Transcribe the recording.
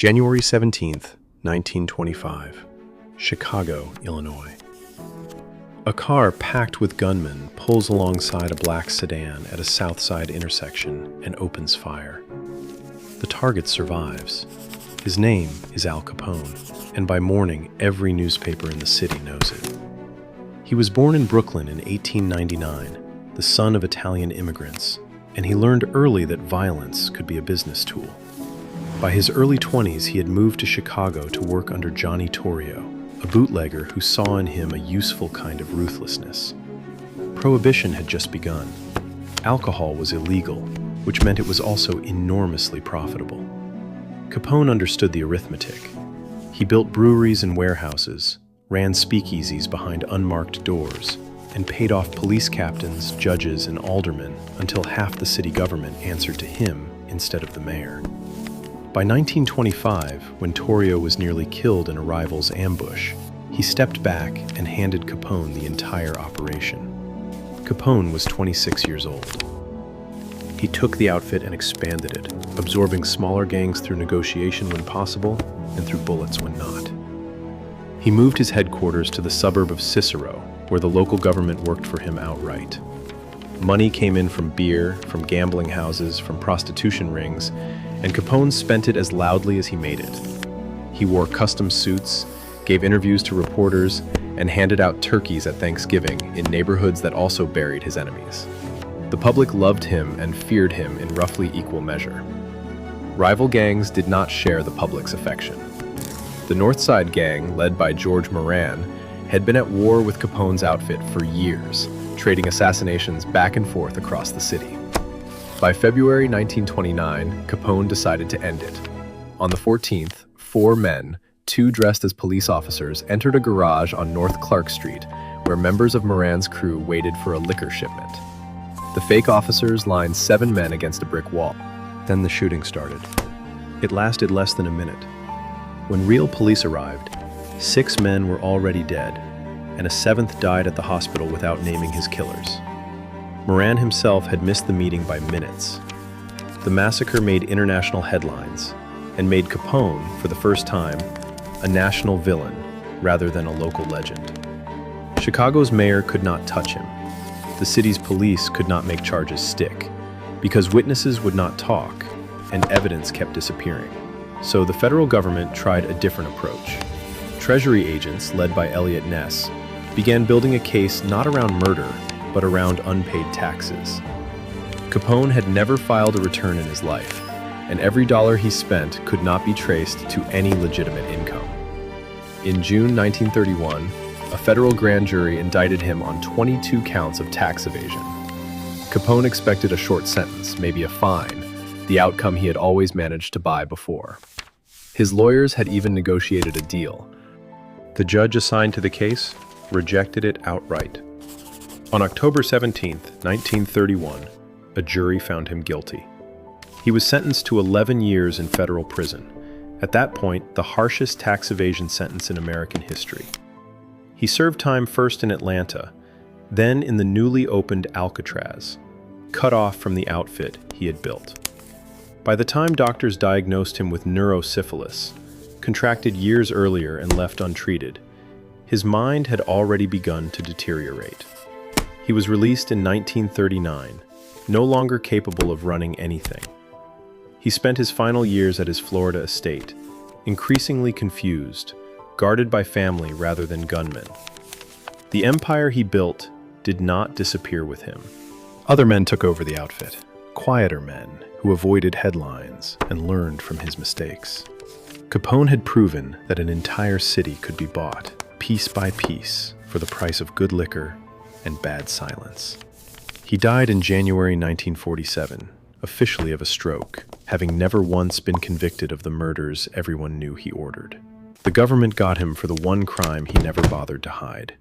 January 17th, 1925, Chicago, Illinois. A car packed with gunmen pulls alongside a black sedan at a South Side intersection and opens fire. The target survives. His name is Al Capone, and by morning, every newspaper in the city knows it. He was born in Brooklyn in 1899, the son of Italian immigrants, and he learned early that violence could be a business tool. By his early 20s, he had moved to Chicago to work under Johnny Torrio, a bootlegger who saw in him a useful kind of ruthlessness. Prohibition had just begun. Alcohol was illegal, which meant it was also enormously profitable. Capone understood the arithmetic. He built breweries and warehouses, ran speakeasies behind unmarked doors, and paid off police captains, judges, and aldermen until half the city government answered to him instead of the mayor. By 1925, when Torrio was nearly killed in a rival's ambush, he stepped back and handed Capone the entire operation. Capone was 26 years old. He took the outfit and expanded it, absorbing smaller gangs through negotiation when possible and through bullets when not. He moved his headquarters to the suburb of Cicero, where the local government worked for him outright. Money came in from beer, from gambling houses, from prostitution rings, and Capone spent it as loudly as he made it. He wore custom suits, gave interviews to reporters, and handed out turkeys at Thanksgiving in neighborhoods that also buried his enemies. The public loved him and feared him in roughly equal measure. Rival gangs did not share the public's affection. The North Side Gang, led by George Moran, had been at war with Capone's outfit for years, trading assassinations back and forth across the city. By February 1929, Capone decided to end it. On the 14th, 4 men, 2 dressed as police officers, entered a garage on North Clark Street, where members of Moran's crew waited for a liquor shipment. The fake officers lined 7 men against a brick wall. Then the shooting started. It lasted less than a minute. When real police arrived, 6 men were already dead, and a 7th died at the hospital without naming his killers. Moran himself had missed the meeting by minutes. The massacre made international headlines and made Capone, for the first time, a national villain rather than a local legend. Chicago's mayor could not touch him. The city's police could not make charges stick because witnesses would not talk and evidence kept disappearing. So the federal government tried a different approach. Treasury agents, led by Eliot Ness, began building a case not around murder, but around unpaid taxes. Capone had never filed a return in his life, and every dollar he spent could not be traced to any legitimate income. In June 1931, a federal grand jury indicted him on 22 counts of tax evasion. Capone expected a short sentence, maybe a fine, the outcome he had always managed to buy before. His lawyers had even negotiated a deal. The judge assigned to the case rejected it outright. On October 17, 1931, a jury found him guilty. He was sentenced to 11 years in federal prison, at that point the harshest tax evasion sentence in American history. He served time first in Atlanta, then in the newly opened Alcatraz, cut off from the outfit he had built. By the time doctors diagnosed him with neurosyphilis, contracted years earlier and left untreated, his mind had already begun to deteriorate. He was released in 1939, no longer capable of running anything. He spent his final years at his Florida estate, increasingly confused, guarded by family rather than gunmen. The empire he built did not disappear with him. Other men took over the outfit, quieter men who avoided headlines and learned from his mistakes. Capone had proven that an entire city could be bought, piece by piece, for the price of good liquor and bad silence. He died in January 1947, officially of a stroke, having never once been convicted of the murders everyone knew he ordered. The government got him for the one crime he never bothered to hide.